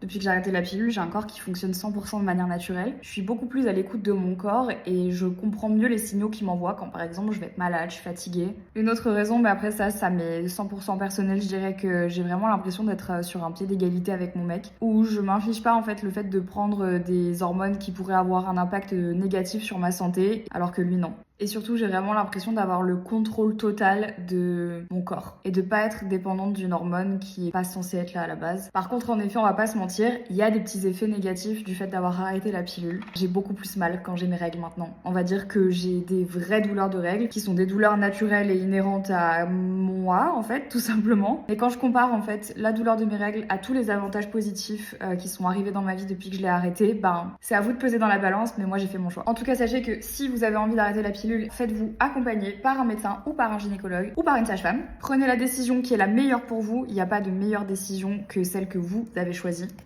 Depuis que j'ai arrêté la pilule, j'ai un corps qui fonctionne 100% de manière naturelle. Je suis beaucoup plus à l'écoute de mon corps et je comprends mieux les signaux qu'il m'envoie quand par exemple je vais être malade, je suis fatiguée. Une autre raison, mais après ça m'est 100% personnel, je dirais que j'ai vraiment l'impression d'être sur un pied d'égalité avec mon mec, où je m'inflige pas en fait le fait de prendre des hormones qui pourraient avoir un impact négatif sur ma santé, alors que lui non. Et surtout, j'ai vraiment l'impression d'avoir le contrôle total de mon corps et de pas être dépendante d'une hormone qui est pas censée être là à la base. Par contre, en effet, on va pas se mentir, il y a des petits effets négatifs du fait d'avoir arrêté la pilule. J'ai beaucoup plus mal quand j'ai mes règles maintenant. On va dire que j'ai des vraies douleurs de règles qui sont des douleurs naturelles et inhérentes à moi, en fait, tout simplement. Mais quand je compare, en fait, la douleur de mes règles à tous les avantages positifs qui sont arrivés dans ma vie depuis que je l'ai arrêté, ben, c'est à vous de peser dans la balance, mais moi j'ai fait mon choix. En tout cas, sachez que si vous avez envie d'arrêter la pilule, faites-vous accompagner par un médecin ou par un gynécologue ou par une sage-femme. Prenez la décision qui est la meilleure pour vous. Il n'y a pas de meilleure décision que celle que vous avez choisie.